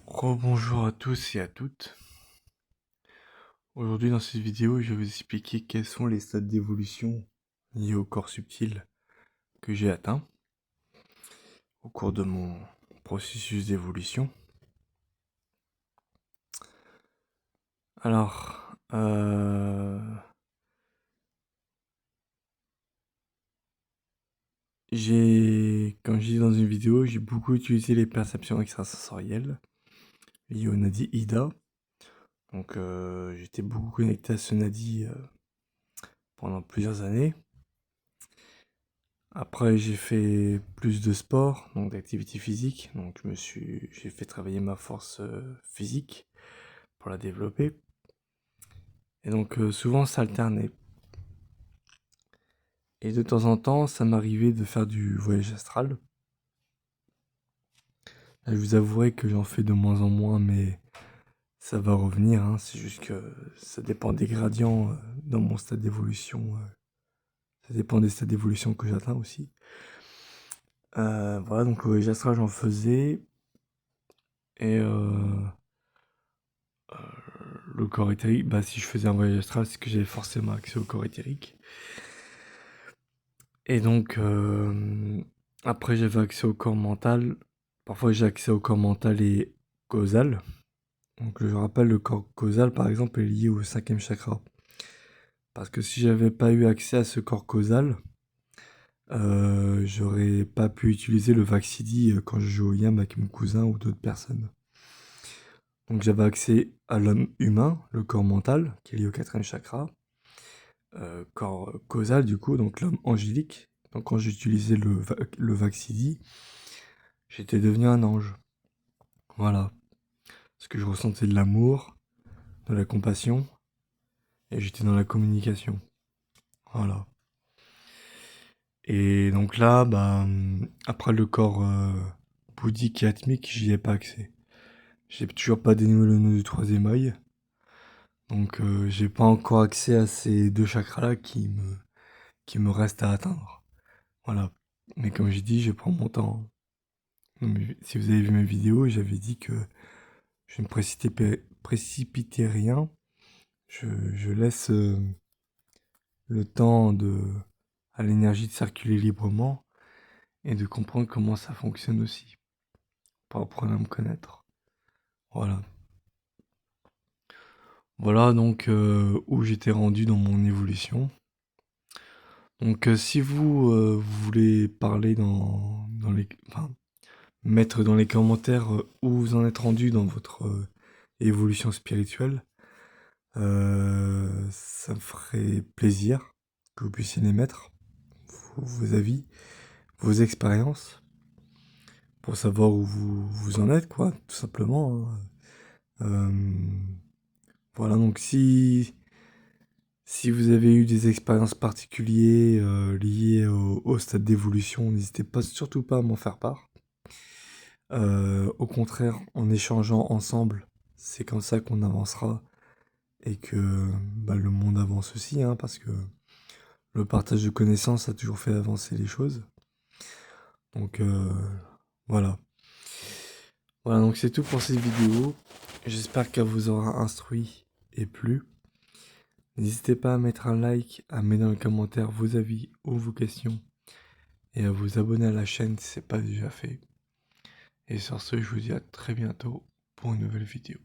Rebonjour à tous et à toutes. Aujourd'hui dans cette vidéo, je vais vous expliquer quels sont les stades d'évolution liés au corps subtil que j'ai atteint au cours de mon processus d'évolution. Alors, comme je dis dans une vidéo, j'ai beaucoup utilisé les perceptions extrasensorielles liées au nadi Ida. Donc j'étais beaucoup connecté à ce nadi pendant plusieurs années. Après, j'ai fait plus de sport, donc d'activité physique. Donc, j'ai fait travailler ma force physique pour la développer. Et donc, souvent, ça alternait. Et de temps en temps, ça m'arrivait de faire du voyage astral. Là, je vous avouerai que j'en fais de moins en moins, mais ça va revenir, hein. C'est juste que ça dépend des gradients dans mon stade d'évolution. Ça dépend des stades d'évolution que j'atteins aussi. Voilà, donc le voyage astral, j'en faisais. Et le corps éthérique, bah si je faisais un voyage astral, c'est que j'avais forcément accès au corps éthérique. Et donc, après j'avais accès au corps mental. Parfois j'ai accès au corps mental et causal. Donc je rappelle, le corps causal par exemple est lié au 5e chakra. Parce que si j'avais pas eu accès à ce corps causal, j'aurais pas pu utiliser le Vaxidi quand je joue au Yam avec mon cousin ou d'autres personnes. Donc j'avais accès à l'homme humain, le corps mental, qui est lié au 4e chakra. Corps causal du coup, donc l'homme angélique. Donc quand j'utilisais le Vaxidi, j'étais devenu un ange. Voilà. Parce que je ressentais de l'amour, de la compassion, et j'étais dans la communication. Voilà. Et donc là, bah, après le corps bouddhique et atmique, j'y ai pas accès. J'ai toujours pas dénoué le nœud du 3e œil. Donc j'ai pas encore accès à ces deux chakras-là qui me restent à atteindre. Voilà. Mais comme j'ai dit, je prends mon temps. Mais si vous avez vu mes vidéos, j'avais dit que je ne précipitais rien. Je laisse le temps à l'énergie de circuler librement et de comprendre comment ça fonctionne aussi, pour apprendre à me connaître. Voilà. Voilà donc où j'étais rendu dans mon évolution. Donc si vous voulez parler dans les... Enfin, mettre dans les commentaires où vous en êtes rendu dans votre évolution spirituelle, ça me ferait plaisir que vous puissiez les mettre, vos avis, vos expériences, pour savoir où vous en êtes, quoi, tout simplement, hein. Voilà, donc si vous avez eu des expériences particulières liées au stade d'évolution, n'hésitez pas, surtout pas à m'en faire part. Au contraire, en échangeant ensemble, c'est comme ça qu'on avancera et que bah, le monde avance aussi, hein, parce que le partage de connaissances a toujours fait avancer les choses. Donc voilà. Voilà, donc c'est tout pour cette vidéo. J'espère qu'elle vous aura instruit et plu. N'hésitez pas à mettre un like, à mettre dans les commentaires vos avis ou vos questions et à vous abonner à la chaîne si ce n'est pas déjà fait. Et sur ce, je vous dis à très bientôt pour une nouvelle vidéo.